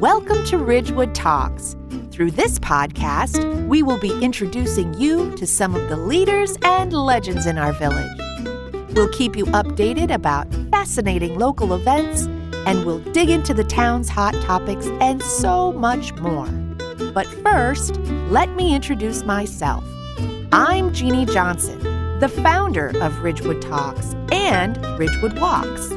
Welcome to Ridgewood Talks. Through this podcast, we will be introducing you to some of the leaders and legends in our village. We'll keep you updated about fascinating local events, and we'll dig into the town's hot topics and so much more. But first, let me introduce myself. I'm Jeannie Johnson, the founder of Ridgewood Talks and Ridgewood Walks.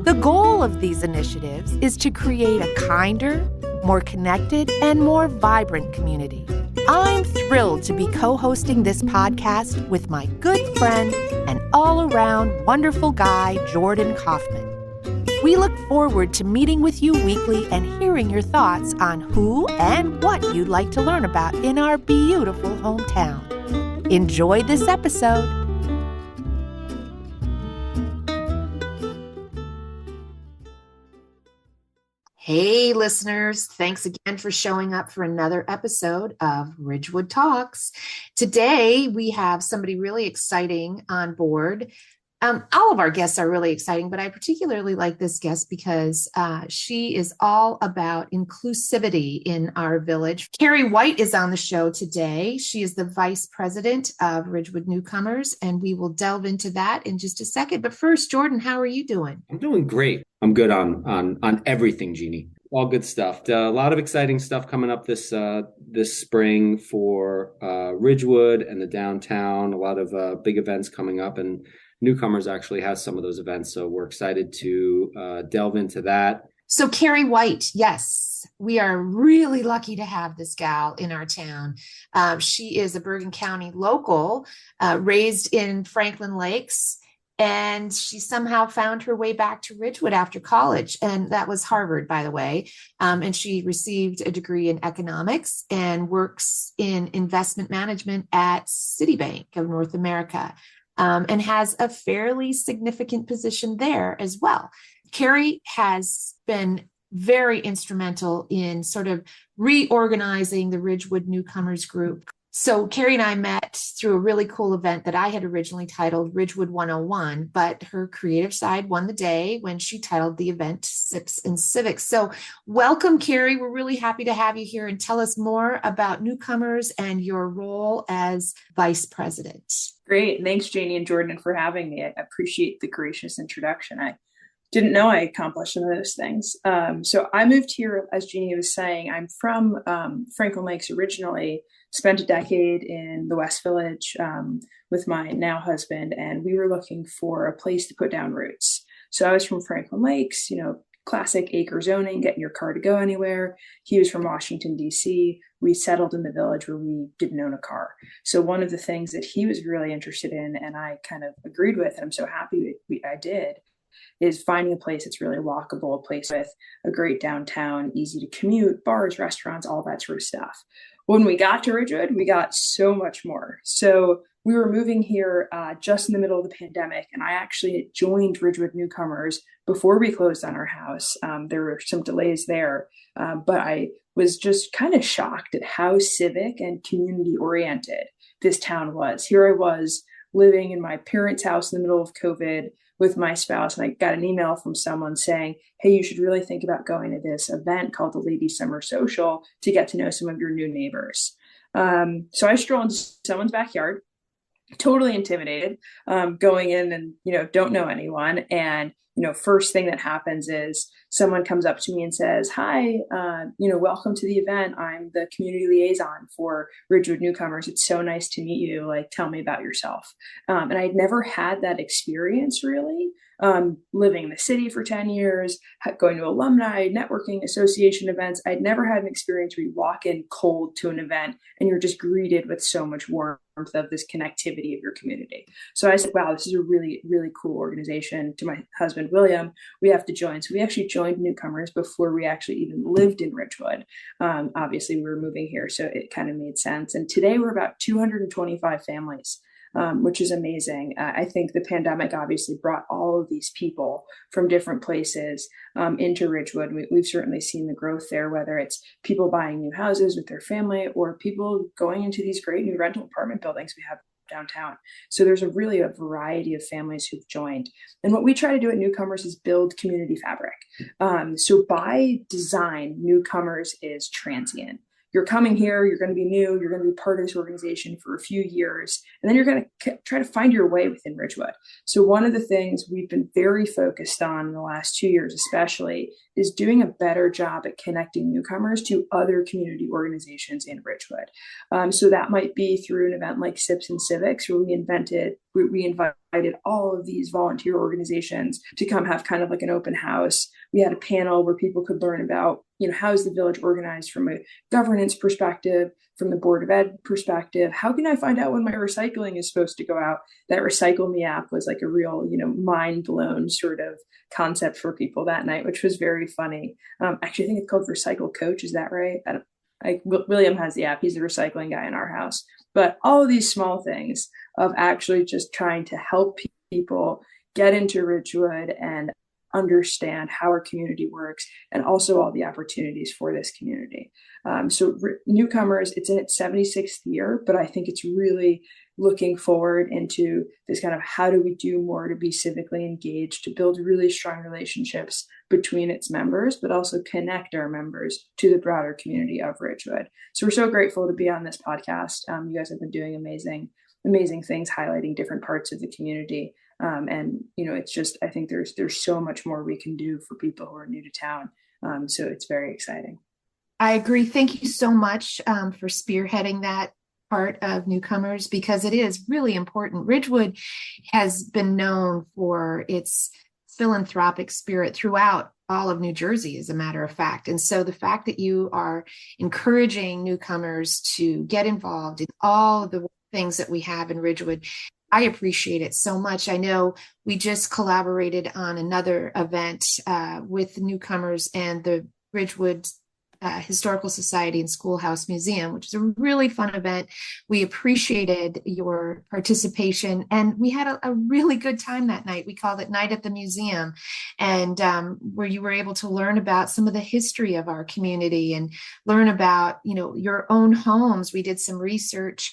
The goal of these initiatives is to create a kinder, more connected, and more vibrant community. I'm thrilled to be co-hosting this podcast with my good friend and all-around wonderful guy, Jordan Kaufman. We look forward to meeting with you weekly and hearing your thoughts on who and what you'd like to learn about in our beautiful hometown. Enjoy this episode. Hey, listeners. Thanks again for showing up for another episode of Ridgewood Talks. Today, we have somebody really exciting on board. All of our guests are really exciting, but I particularly like this guest because she is all about inclusivity in our village. Kerry White is on the show today. She is the vice president of Ridgewood Newcomers, and we will delve into that in just a second. But first, Jordan, how are you doing? I'm doing great. I'm good on everything, Jeannie. All good stuff. A lot of exciting stuff coming up this spring for Ridgewood and the downtown. A lot of big events coming up, and Newcomers actually has some of those events. So we're excited to delve into that. So Kerry White, yes, we are really lucky to have this gal in our town. She is a Bergen County local, raised in Franklin Lakes. And she somehow found her way back to Ridgewood after college. And that was Harvard, by the way. And she received a degree in economics and works in investment management at Citibank of North America, and has a fairly significant position there as well. Kerry has been very instrumental in sort of reorganizing the Ridgewood Newcomers group. So Kerry and I met through a really cool event that I had originally titled Ridgewood 101, but her creative side won the day when she titled the event Sips and Civics. So welcome, Kerry. We're really happy to have you here, and tell us more about Newcomers and your role as vice president. Great. Thanks, Janie and Jordan, for having me. I appreciate the gracious introduction. I didn't know I accomplished some of those things. So I moved here, as Jeannie was saying. I'm from Franklin Lakes originally. Spent a decade in the West Village with my now husband, and we were looking for a place to put down roots. So I was from Franklin Lakes, classic acre zoning, getting your car to go anywhere. He was from Washington, D.C. We settled in the village where we didn't own a car. So one of the things that he was really interested in, and I kind of agreed with, and I'm so happy I did, is finding a place that's really walkable, a place with a great downtown, easy to commute, bars, restaurants, all that sort of stuff. When we got to Ridgewood, we got so much more. So we were moving here just in the middle of the pandemic, and I actually joined Ridgewood Newcomers before we closed on our house. There were some delays there, but I was just kind of shocked at how civic and community oriented this town was. Here I was living in my parents' house in the middle of COVID with my spouse, and I got an email from someone saying, hey, you should really think about going to this event called the Ladies Summer Social to get to know some of your new neighbors. So I stroll into someone's backyard, totally intimidated, going in and, don't know anyone. And, first thing that happens is someone comes up to me and says, hi, welcome to the event. I'm the community liaison for Ridgewood Newcomers. It's so nice to meet you. Like, tell me about yourself. And I'd never had that experience really. Living in the city for 10 years, going to alumni, networking, association events. I'd never had an experience where you walk in cold to an event and you're just greeted with so much warmth of this connectivity of your community. So I said, wow, this is a really, really cool organization. To my husband, William, we have to join. So we actually joined Newcomers before we actually even lived in Ridgewood. Obviously, we were moving here, so it kind of made sense. And today we're about 225 families. Which is amazing. I think the pandemic obviously brought all of these people from different places into Ridgewood. We've certainly seen the growth there, whether it's people buying new houses with their family or people going into these great new rental apartment buildings we have downtown. So there's a variety of families who've joined. And what we try to do at Newcomers is build community fabric. So by design, Newcomers is transient. You're coming here, you're going to be new, you're going to be part of this organization for a few years, and then you're going to try to find your way within Ridgewood. So one of the things we've been very focused on in the last 2 years, especially, is doing a better job at connecting newcomers to other community organizations in Ridgewood. So that might be through an event like Sips and Civics, where we invited all of these volunteer organizations to come have kind of like an open house. We had a panel where people could learn about, how is the village organized from a governance perspective, from the Board of Ed perspective. How can I find out when my recycling is supposed to go out? That Recycle Me app was like a real, mind blown sort of concept for people that night, which was very funny. Actually, I think it's called Recycle Coach. Is that right? William has the app. He's the recycling guy in our house. But all of these small things of actually just trying to help people get into Ridgewood and understand how our community works, and also all the opportunities for this community. So Newcomers, it's in its 76th year, but I think it's really looking forward into this kind of how do we do more to be civically engaged, to build really strong relationships between its members, but also connect our members to the broader community of Ridgewood. So we're so grateful to be on this podcast. You guys have been doing amazing things, highlighting different parts of the community. And it's just, I think there's so much more we can do for people who are new to town. So it's very exciting. I agree. Thank you so much for spearheading that part of Newcomers, because it is really important. Ridgewood has been known for its philanthropic spirit throughout all of New Jersey, as a matter of fact. And so the fact that you are encouraging newcomers to get involved in all the things that we have in Ridgewood, I appreciate it so much. I know we just collaborated on another event with newcomers and the Ridgewood Historical Society and Schoolhouse Museum, which is a really fun event. We appreciated your participation, and we had a really good time that night. We called it Night at the Museum, and where you were able to learn about some of the history of our community and learn about, your own homes. We did some research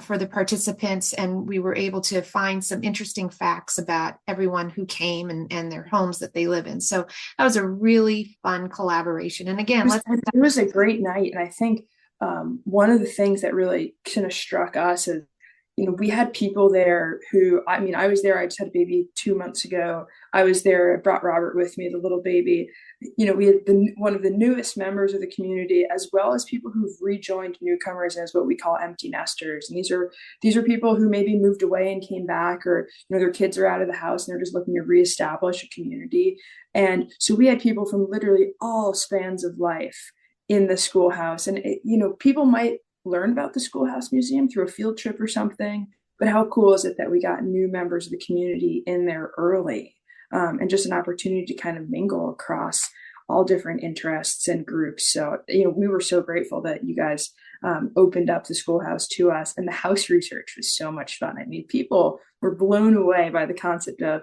for the participants, and we were able to find some interesting facts about everyone who came and their homes that they live in. So that was a really fun collaboration. And again, it was a great night. And I think one of the things that really kind of struck us is, we had people there who, I was there. I just had a baby 2 months ago. I was there. I brought Robert with me, the little baby. We had one of the newest members of the community, as well as people who've rejoined Newcomers as what we call empty nesters. And these are people who maybe moved away and came back, or their kids are out of the house and they're just looking to reestablish a community. And so we had people from literally all spans of life in the schoolhouse. And people might learn about the Schoolhouse Museum through a field trip or something, but how cool is it that we got new members of the community in there early, and just an opportunity to kind of mingle across all different interests and groups. So we were so grateful that you guys opened up the schoolhouse to us, and the house research was so much fun. I mean, people were blown away by the concept of,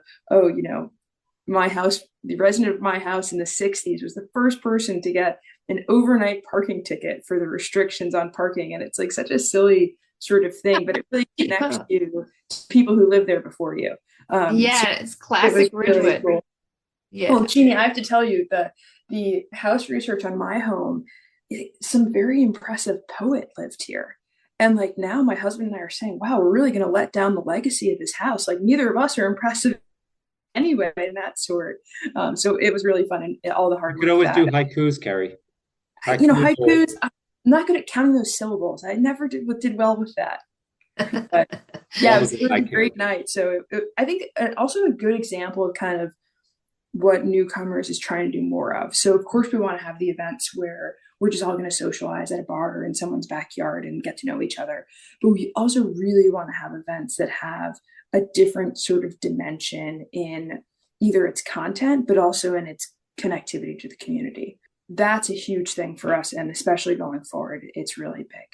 my house, the resident of my house in the 60s was the first person to get an overnight parking ticket for the restrictions on parking. And it's like such a silly sort of thing, but it really connects you to people who lived there before you. It's classic Ridgewood. Really cool. Yeah. Well, Jeannie, I have to tell you, the house research on my home, some very impressive poet lived here. And like now my husband and I are saying, wow, we're really going to let down the legacy of this house. Like neither of us are impressive anyway in that sort. So it was really fun, and all the hard work. You could always do haikus, Kerry. Haikus, I'm not good at counting those syllables. I never did well with that. But yeah, it was a great night. So I think also a good example of kind of what Newcomers is trying to do more of. So of course we want to have the events where we're just all going to socialize at a bar or in someone's backyard and get to know each other. But we also really want to have events that have a different sort of dimension in either its content, but also in its connectivity to the community. That's a huge thing for us. And especially going forward, it's really big.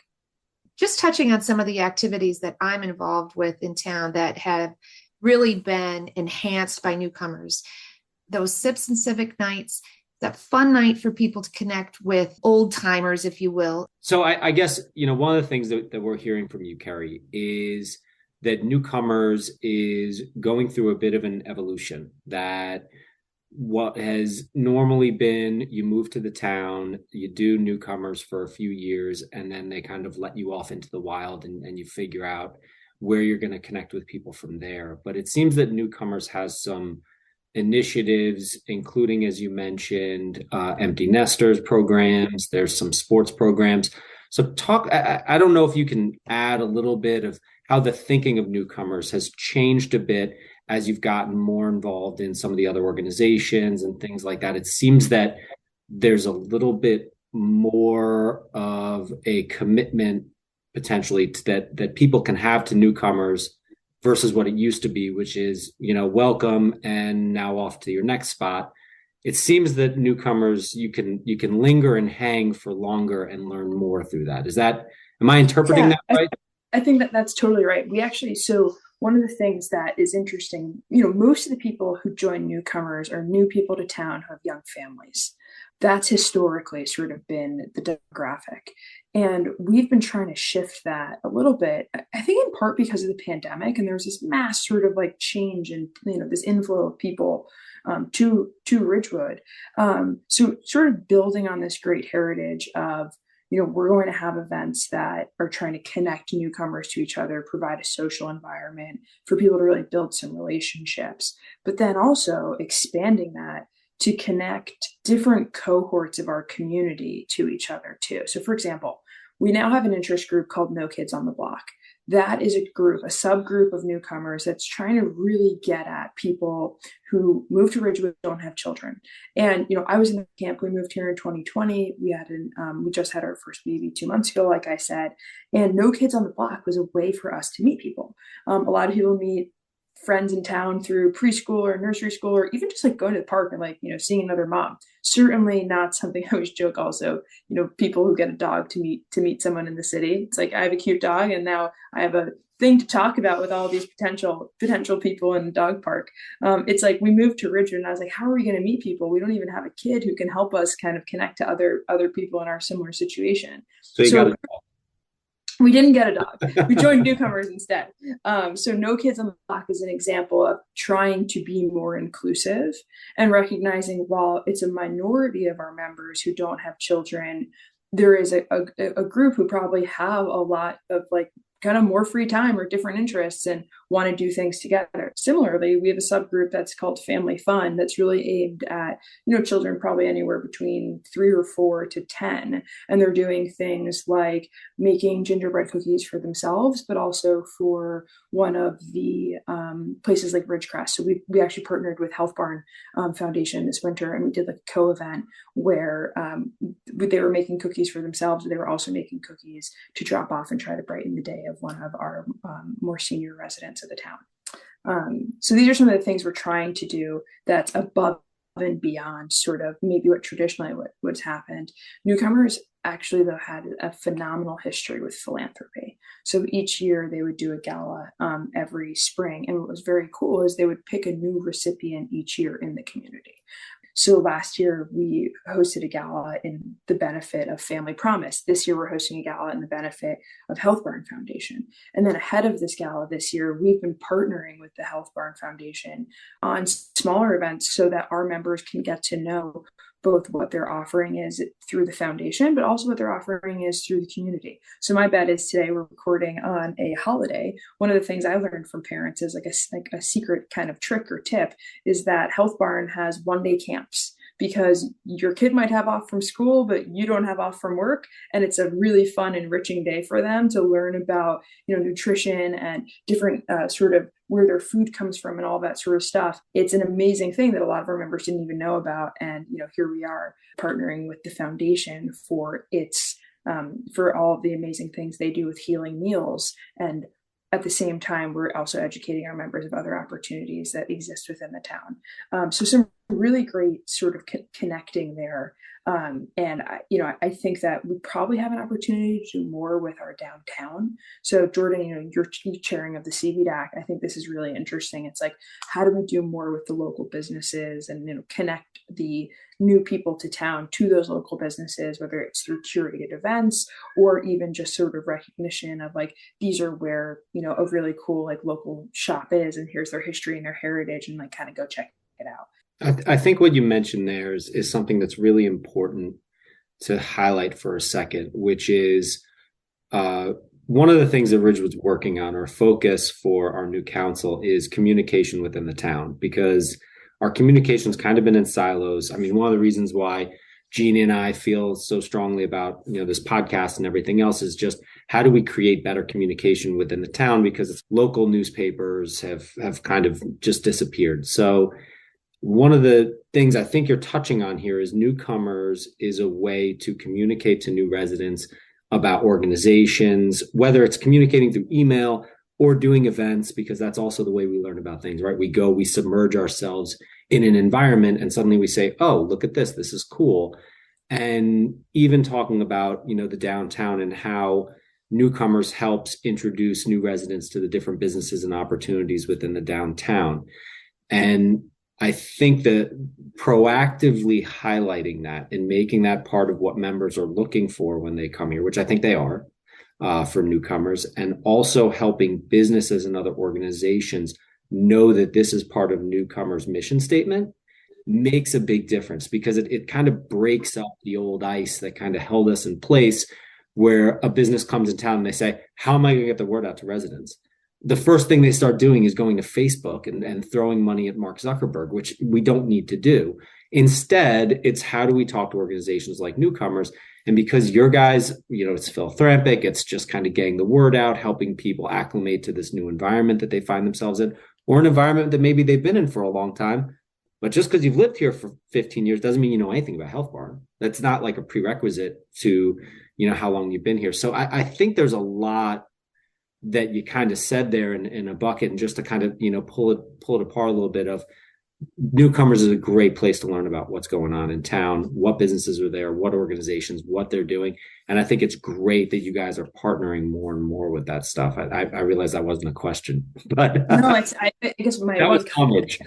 Just touching on some of the activities that I'm involved with in town that have really been enhanced by Newcomers. Those Sips and Civic nights, that fun night for people to connect with old timers, if you will. So I guess, one of the things that we're hearing from you, Kerry, is that Newcomers is going through a bit of an evolution, that what has normally been you move to the town, you do Newcomers for a few years, and then they kind of let you off into the wild and you figure out where you're going to connect with people from there. But it seems that Newcomers has some initiatives, including, as you mentioned, empty nesters programs. There's some sports programs. So I don't know if you can add a little bit of how the thinking of Newcomers has changed a bit as you've gotten more involved in some of the other organizations and things like that. It seems that there's a little bit more of a commitment potentially that people can have to Newcomers versus what it used to be, which is, welcome and now off to your next spot. It seems that Newcomers, you can linger and hang for longer and learn more through that. Am I interpreting that right? I think that's totally right. So one of the things that is interesting, most of the people who join Newcomers are new people to town who have young families. That's historically sort of been the demographic. And we've been trying to shift that a little bit, I think in part because of the pandemic. And there was this mass sort of like change and, this inflow of people to Ridgewood. So sort of building on this great heritage of, we're going to have events that are trying to connect newcomers to each other, provide a social environment for people to really build some relationships, but then also expanding that to connect different cohorts of our community to each other too. So for example, we now have an interest group called No Kids on the Block. That is a subgroup of newcomers that's trying to really get at people who move to Ridgewood, don't have children. And, I was in the camp, we moved here in 2020. We just had our first baby 2 months ago, like I said, and No Kids on the Block was a way for us to meet people. A lot of people meet friends in town through preschool or nursery school, or even just like going to the park and seeing another mom. Certainly not something I always joke also, people who get a dog to meet someone in the city. It's like, I have a cute dog and now I have a thing to talk about with all these potential people in the dog park. It's like we moved to Ridgewood and I was like, how are we going to meet people? We don't even have a kid who can help us kind of connect to other people in our similar situation. We didn't get a dog. We joined Newcomers instead. So No Kids on the Block is an example of trying to be more inclusive and recognizing while it's a minority of our members who don't have children, there is a group who probably have a lot of kind of more free time or different interests and want to do things together. Similarly, we have a subgroup that's called Family Fun that's really aimed at, children probably anywhere between 3 or 4 to 10. And they're doing things like making gingerbread cookies for themselves, but also for one of the places like Ridgecrest. So we actually partnered with Health Barn Foundation this winter, and we did like a co-event where they were making cookies for themselves, but they were also making cookies to drop off and try to brighten the day of one of our more senior residents of the town. So these are some of the things we're trying to do that's above and beyond sort of maybe what traditionally what's happened. Newcomers actually, though, had a phenomenal history with philanthropy. So each year they would do a gala every spring. And what was very cool is they would pick a new recipient each year in the community. So last year we hosted a gala in the benefit of Family Promise. This year we're hosting a gala in the benefit of Health Barn Foundation. And then ahead of this gala this year, we've been partnering with the Health Barn Foundation on smaller events so that our members can get to know both what their offering is through the foundation, but also what their offering is through the community. So my bet is today we're recording on a holiday. One of the things I learned from parents is like a secret kind of trick or tip is that Health Barn has 1-day camps, because your kid might have off from school, but you don't have off from work. And it's a really fun, enriching day for them to learn about, nutrition and different sort of where their food comes from and all that sort of stuff. It's an amazing thing that a lot of our members didn't even know about. And, here we are partnering with the foundation for for all of the amazing things they do with healing meals. And at the same time, we're also educating our members of other opportunities that exist within the town. So some really great sort of connecting there. And I think that we probably have an opportunity to do more with our downtown. So Jordan, your chairing of the CVDAC, I think this is really interesting. It's like, how do we do more with the local businesses and connect the new people to town to those local businesses, whether it's through curated events or even just sort of recognition of like, these are where, a really cool like local shop is, and here's their history and their heritage, and like kind of go check it out. I think what you mentioned there is something that's really important to highlight for a second, which is one of the things that Ridgewood's working on, our focus for our new council, is communication within the town, because our communication's kind of been in silos. I mean, one of the reasons why Jeannie and I feel so strongly about this podcast and everything else is just how do we create better communication within the town, because its local newspapers have kind of just disappeared. So one of the things I think you're touching on here is Newcomers is a way to communicate to new residents about organizations, whether it's communicating through email or doing events, because that's also the way we learn about things, right? We submerge ourselves in an environment and suddenly we say, oh, look at this. This is cool. And even talking about, the downtown and how Newcomers helps introduce new residents to the different businesses and opportunities within the downtown. And I think that proactively highlighting that and making that part of what members are looking for when they come here, which I think they are for Newcomers, and also helping businesses and other organizations know that this is part of Newcomers' mission statement, makes a big difference, because it kind of breaks up the old ice that kind of held us in place, where a business comes in town and they say, how am I going to get the word out to residents? The first thing they start doing is going to Facebook and throwing money at Mark Zuckerberg, which we don't need to do. Instead, it's how do we talk to organizations like Newcomers? And because your guys, it's philanthropic, it's just kind of getting the word out, helping people acclimate to this new environment that they find themselves in, or an environment that maybe they've been in for a long time. But just because you've lived here for 15 years doesn't mean you know anything about Health Barn. That's not like a prerequisite to, how long you've been here. So I think there's a lot that you kind of said there in a bucket, and just to kind of, pull it apart a little bit of Newcomers is a great place to learn about what's going on in town, what businesses are there, what organizations, what they're doing. And I think it's great that you guys are partnering more and more with that stuff. I realize that wasn't a question, but no, I guess my comment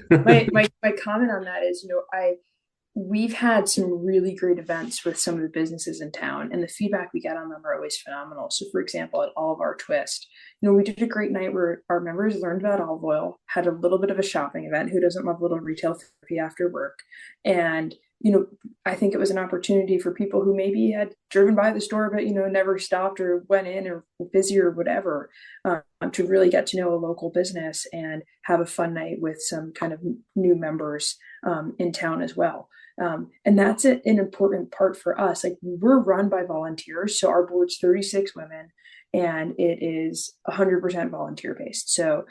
on that is, we've had some really great events with some of the businesses in town, and the feedback we get on them are always phenomenal. So for example, at Olive Our Twist, we did a great night where our members learned about olive oil, had a little bit of a shopping event. Who doesn't love a little retail therapy after work? And I think it was an opportunity for people who maybe had driven by the store, but, never stopped or went in or were busy or whatever, to really get to know a local business and have a fun night with some kind of new members in town as well. And that's an important part for us. Like, we're run by volunteers. So our board's 36 women, and it is 100% volunteer based. So,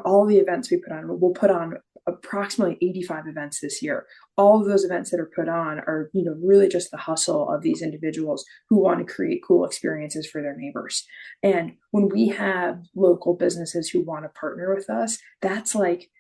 all the events we'll put on approximately 85 events this year. All of those events that are put on are, really just the hustle of these individuals who want to create cool experiences for their neighbors. And when we have local businesses who want to partner with us, that's like,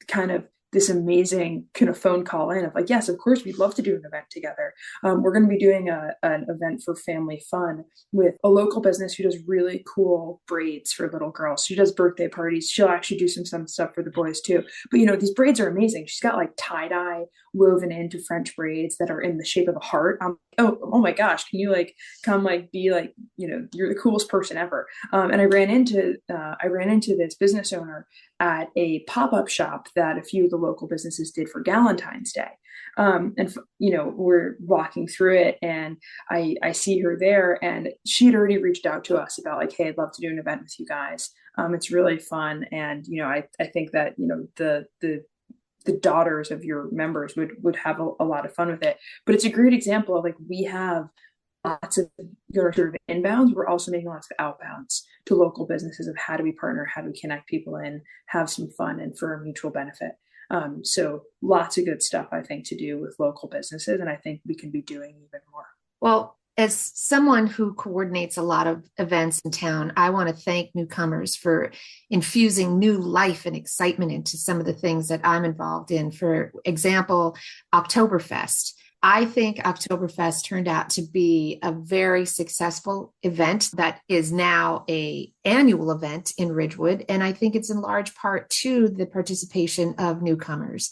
kind of this amazing kind of phone call in of like, yes, of course, we'd love to do an event together. We're going to be doing an event for family fun with a local business who does really cool braids for little girls. She does birthday parties. She'll actually do some stuff for the boys too. But, these braids are amazing. She's got like tie-dye woven into French braids that are in the shape of a heart. Oh my gosh, can you like come like be like, you're the coolest person ever. And I ran into this business owner at a pop-up shop that a few of the local businesses did for Galentine's Day. We're walking through it, and I see her there, and she had already reached out to us about like, hey, I'd love to do an event with you guys. It's really fun. And, I think that, the daughters of your members would have a lot of fun with it. But it's a great example of like, we have lots of sort of inbounds. We're also making lots of outbounds to local businesses of how do we partner, how do we connect people in, have some fun, and for a mutual benefit. So lots of good stuff, I think, to do with local businesses. And I think we can be doing even more. Well, as someone who coordinates a lot of events in town, I want to thank Newcomers for infusing new life and excitement into some of the things that I'm involved in. For example, Oktoberfest. I think Oktoberfest turned out to be a very successful event that is now a annual event in Ridgewood. And I think it's in large part to the participation of newcomers.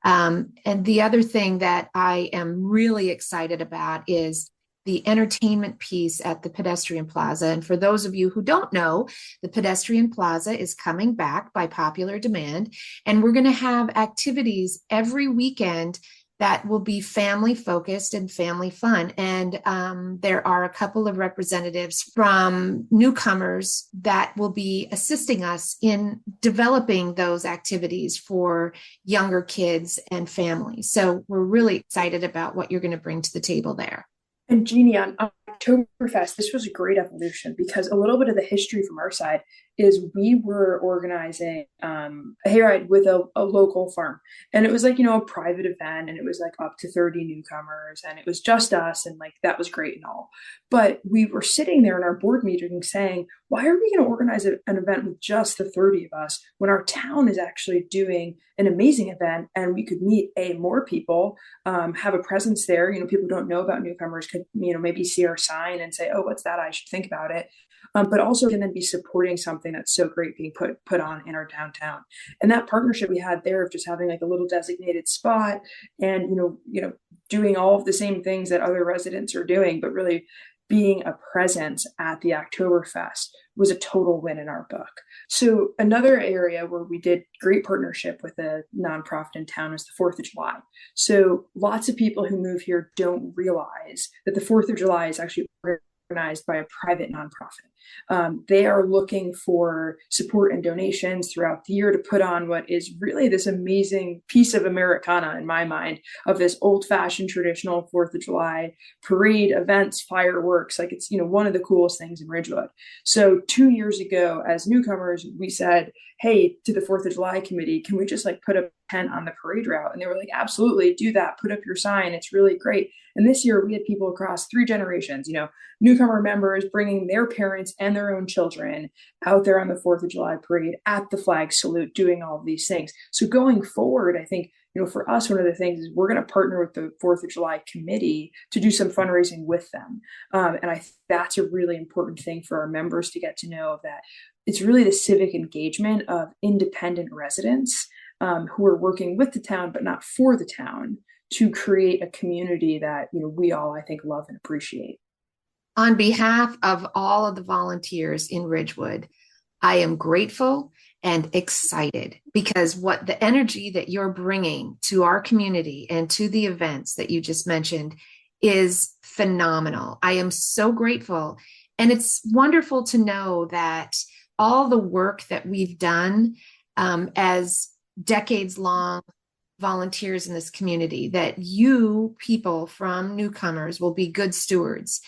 And the other thing that I am really excited about is the entertainment piece at the pedestrian plaza. And for those of you who don't know, the pedestrian plaza is coming back by popular demand. And we're going to have activities every weekend that will be family focused and family fun. And there are a couple of representatives from newcomers that will be assisting us in developing those activities for younger kids and families. So we're really excited about what you're going to bring to the table there. And Jeannie, on Oktoberfest, this was a great evolution because a little bit of the history from our side is we were organizing a hayride with a local farm. And it was like, a private event, and it was like up to 30 newcomers, and it was just us, and like that was great and all. But we were sitting there in our board meeting saying, why are we going to organize an event with just the 30 of us when our town is actually doing an amazing event and we could meet more people, have a presence there. People who don't know about newcomers could, maybe see our sign and say, oh, what's that? I should think about it. But also can then be supporting something that's so great being put on in our downtown. And that partnership we had there of just having like a little designated spot and, doing all of the same things that other residents are doing, but really being a presence at the Oktoberfest was a total win in our book. So another area where we did great partnership with a nonprofit in town is the 4th of July. So lots of people who move here don't realize that the 4th of July is actually organized by a private nonprofit. They are looking for support and donations throughout the year to put on what is really this amazing piece of Americana, in my mind, of this old-fashioned traditional 4th of July parade, events, fireworks. Like it's, one of the coolest things in Ridgewood. So 2 years ago, as newcomers, we said, hey, to the 4th of July committee, can we just like put a tent on the parade route? And they were like, absolutely, do that. Put up your sign. It's really great. And this year we had people across 3 generations, newcomer members bringing their parents and their own children out there on the 4th of July parade at the flag salute, doing all of these things. So going forward, I think, for us, one of the things is we're going to partner with the 4th of July committee to do some fundraising with them. And I think that's a really important thing for our members to get to know, that it's really the civic engagement of independent residents who are working with the town, but not for the town, to create a community that, we all, I think, love and appreciate. On behalf of all of the volunteers in Ridgewood, I am grateful and excited because what the energy that you're bringing to our community and to the events that you just mentioned is phenomenal. I am so grateful. And it's wonderful to know that all the work that we've done as decades-long volunteers in this community, that you people from newcomers will be good stewards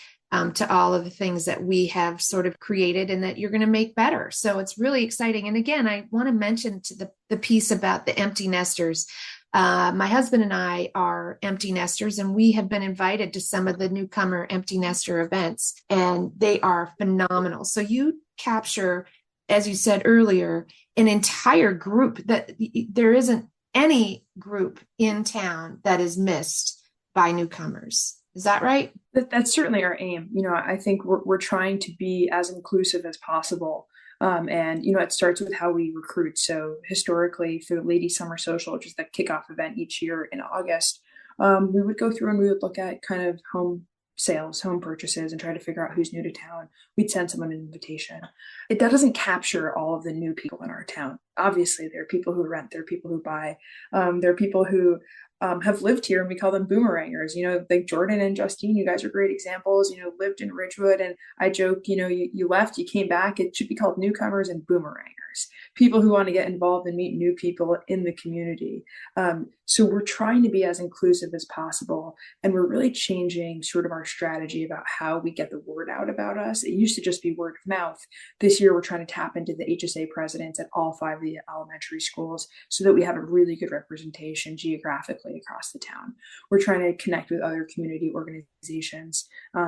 to all of the things that we have sort of created and that you're going to make better. So it's really exciting. And again, I want to mention to the piece about the empty nesters. My husband and I are empty nesters, and we have been invited to some of the newcomer empty nester events, and they are phenomenal. So you capture, as you said earlier, an entire group that there isn't any group in town that is missed by newcomers. Is that right? That's certainly our aim. I think we're trying to be as inclusive as possible. And, it starts with how we recruit. So historically, for the Lady Summer Social, which is the kickoff event each year in August, we would go through and we would look at kind of home sales, home purchases, and try to figure out who's new to town. We'd send someone an invitation. That doesn't capture all of the new people in our town. Obviously, there are people who rent, there are people who buy, there are people who have lived here, and we call them boomerangers. Like Jordan and Justine, you guys are great examples. Lived in Ridgewood, and I joke, you left, you came back. It should be called newcomers and boomerangers. People who want to get involved and meet new people in the community. So we're trying to be as inclusive as possible, and we're really changing sort of our strategy about how we get the word out about us. It used to just be word of mouth. This year, we're trying to tap into the HSA presidents at all 5 have the elementary schools, so that we have a really good representation geographically across the town. We're trying to connect with other community organizations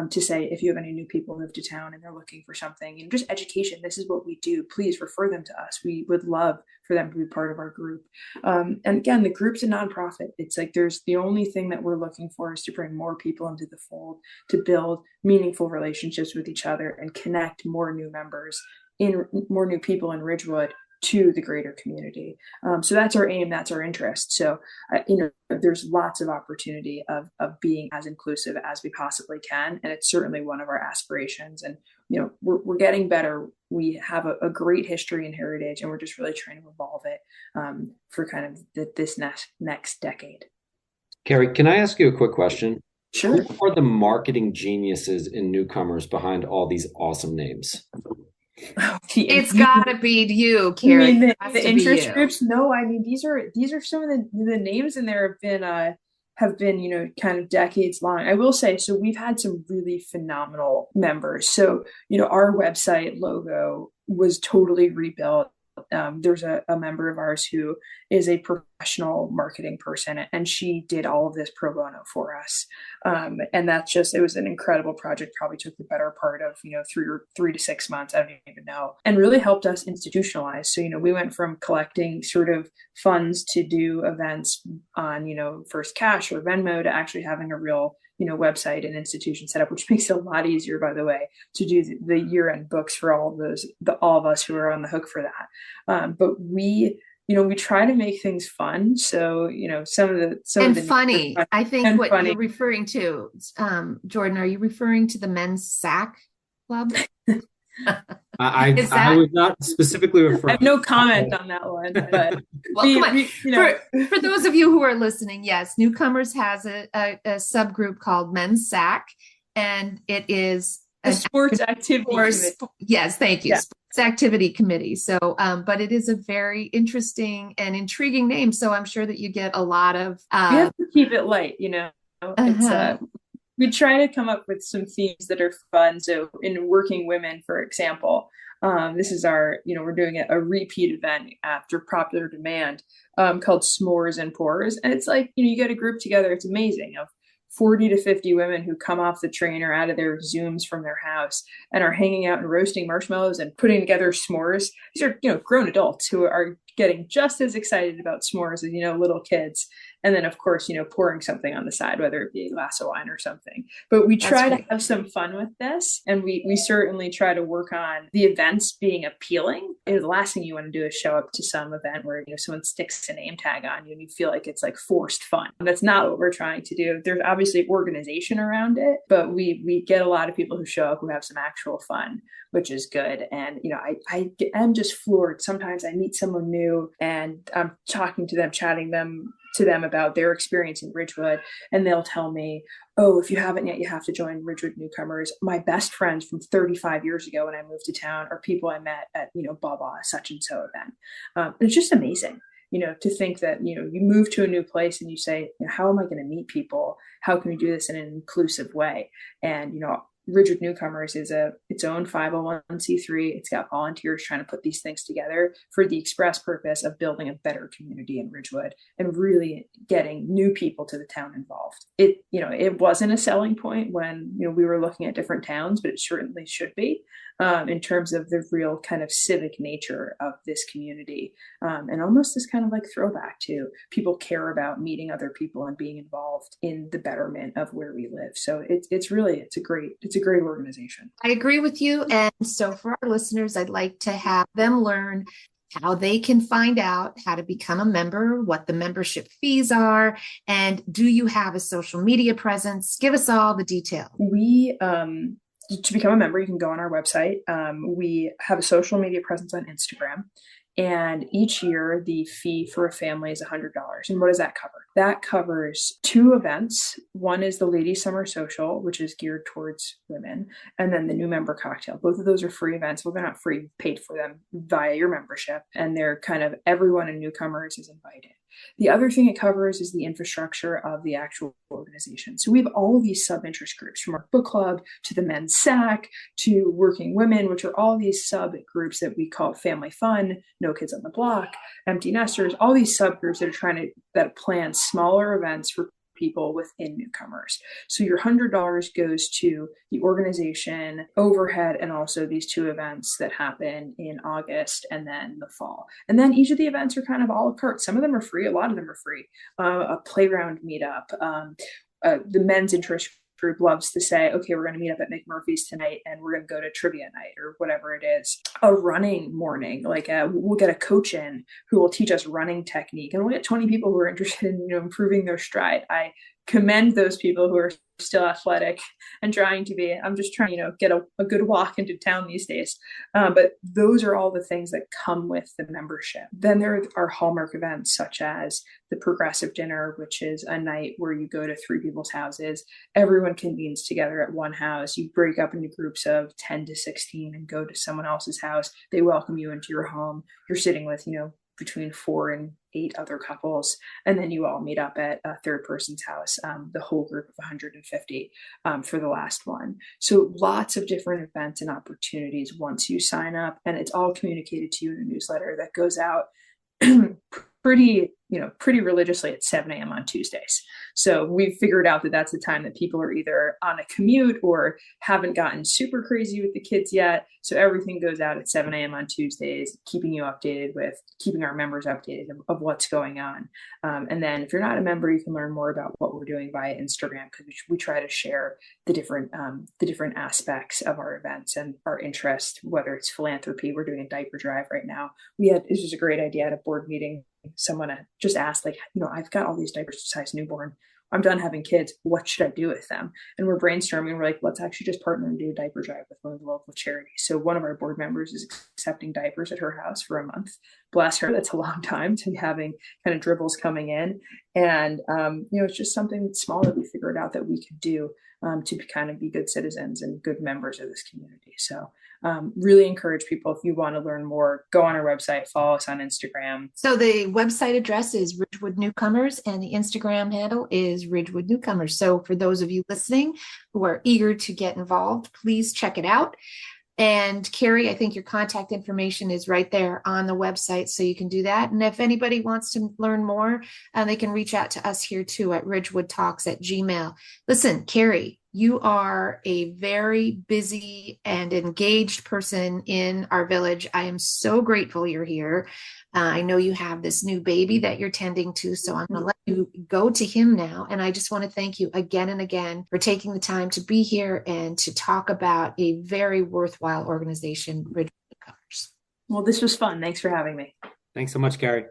to say, if you have any new people move to town and they're looking for something, and just education, this is what we do, please refer them to us. We would love for them to be part of our group. And again, the group's a nonprofit. It's like the only thing that we're looking for is to bring more people into the fold, to build meaningful relationships with each other and connect more new members, in more new people in Ridgewood to the greater community. So that's our aim, that's our interest. So, there's lots of opportunity of being as inclusive as we possibly can. And it's certainly one of our aspirations. And, we're getting better. We have a great history and heritage, and we're just really trying to evolve it for kind of this next decade. Kerry, can I ask you a quick question? Sure. Who are the marketing geniuses in Newcomers behind all these awesome names? It's got to be you, Kerry. I mean, the interest groups. No, I mean, these are some of the names in there have been kind of decades long. I will say, so we've had some really phenomenal members. So our website logo was totally rebuilt. There's a member of ours who is a professional marketing person, and she did all of this pro bono for us. And it was an incredible project, probably took the better part of, 3 to 6 months. I don't even know, and really helped us institutionalize. So, we went from collecting sort of funds to do events on, First Cash or Venmo, to actually having a real website and institution set up, which makes it a lot easier, by the way, to do the year-end books for all of us who are on the hook for that. But we try to make things fun. So, some of the funny. I think what funny. You're referring to, Jordan, are you referring to the men's sack club? I was not specifically referring. I have no comment on that one. But for those of you who are listening, yes, Newcomers has a subgroup called Men's Sack, and it is a sports activity committee. Yes, thank you. Yeah. Sports activity committee. So, but it is a very interesting and intriguing name. So I'm sure that you get a lot of. We have to keep it light, It's we try to come up with some themes that are fun. So in Working Women, for example, this is we're doing a repeat event after popular demand called S'mores and Pours. And it's like, you get a group together. It's amazing, of 40 to 50 women who come off the train or out of their Zooms from their house and are hanging out and roasting marshmallows and putting together s'mores. These are, grown adults who are getting just as excited about s'mores as, little kids. And then, of course, pouring something on the side, whether it be a glass of wine or something. But we try to have some fun with this. And we certainly try to work on the events being appealing. And the last thing you want to do is show up to some event where, someone sticks a name tag on you and you feel like it's like forced fun. And that's not what we're trying to do. There's obviously organization around it, but we get a lot of people who show up who have some actual fun, which is good. And, I am just floored. Sometimes I meet someone new and I'm talking to them, chatting to them about their experience in Ridgewood, and they'll tell me, oh, if you haven't yet, you have to join Ridgewood Newcomers. My best friends from 35 years ago when I moved to town are people I met at, Baba such and so event. And it's just amazing, to think that, you move to a new place and you say, how am I going to meet people? How can we do this in an inclusive way? And, Ridgewood Newcomers is its own 501c3. It's got volunteers trying to put these things together for the express purpose of building a better community in Ridgewood and really getting new people to the town involved. It wasn't a selling point when, we were looking at different towns, but it certainly should be in terms of the real kind of civic nature of this community. And almost this kind of like throwback to people care about meeting other people and being involved in the betterment of where we live. So it's a great organization. I agree with you. And so for our listeners, I'd like to have them learn how they can find out how to become a member, what the membership fees are, and do you have a social media presence? Give us all the details. To become a member, you can go on our website. We have a social media presence on Instagram. And each year, the fee for a family is $100. And what does that cover? That covers 2 events. One is the Ladies Summer Social, which is geared towards women, and then the New Member Cocktail. Both of those are free events. Well, they're not free, paid for them via your membership. And they're kind of everyone in Newcomers is invited. The other thing it covers is the infrastructure of the actual organization. So we have all of these sub-interest groups, from our book club to the men's SAC to working women, which are all these subgroups that we call family fun, no kids on the block, empty nesters, all these subgroups that are that plan smaller events for people within Newcomers. So your $100 goes to the organization overhead and also these two events that happen in August and then the fall. And then each of the events are kind of a la carte. Some of them are free. A lot of them are free. A playground meetup, the men's interest group loves to say, okay, we're going to meet up at McMurphy's tonight and we're going to go to trivia night or whatever it is. A running morning, like we'll get a coach in who will teach us running technique, and we'll get 20 people who are interested in, improving their stride. I commend those people who are still athletic and trying to be. I'm just trying, get a good walk into town these days. But those are all the things that come with the membership. Then there are hallmark events such as the Progressive Dinner, which is a night where you go to 3 people's houses. Everyone convenes together at one house. You break up into groups of 10 to 16 and go to someone else's house. They welcome you into your home. You're sitting with, between 4 and 8 other couples, and then you all meet up at a third person's house, the whole group of 150 for the last one. So lots of different events and opportunities once you sign up, and it's all communicated to you in a newsletter that goes out pretty religiously at 7 a.m. on Tuesdays. So we've figured out that that's the time that people are either on a commute or haven't gotten super crazy with the kids yet. So everything goes out at 7 a.m. on Tuesdays, keeping our members updated of what's going on. And then if you're not a member, you can learn more about what we're doing via Instagram, because we try to share the different aspects of our events and our interest, whether it's philanthropy. We're doing a diaper drive right now. This was a great idea at a board meeting. Someone just asked, I've got all these diapers besides newborn. I'm done having kids. What should I do with them? And we're brainstorming. We're like, let's actually just partner and do a diaper drive with one of the local charities. So one of our board members is accepting diapers at her house for a month. Bless her. That's a long time to be having kind of dribbles coming in. And, it's just something that's small that we figured out that we could do to kind of be good citizens and good members of this community. So really encourage people, if you want to learn more, go on our website, follow us on Instagram. So the website address is Ridgewood Newcomers and the Instagram handle is Ridgewood Newcomers. So for those of you listening who are eager to get involved, please check it out. And Kerry, I think your contact information is right there on the website, so you can do that. And if anybody wants to learn more, they can reach out to us here too at ridgewoodtalks@gmail.com. Listen, Kerry, you are a very busy and engaged person in our village. I am so grateful you're here. I know you have this new baby that you're tending to, so I'm going to let you go to him now. And I just want to thank you again and again for taking the time to be here and to talk about a very worthwhile organization, Ridgewood Newcomers. Well, this was fun. Thanks for having me. Thanks so much, Kerry.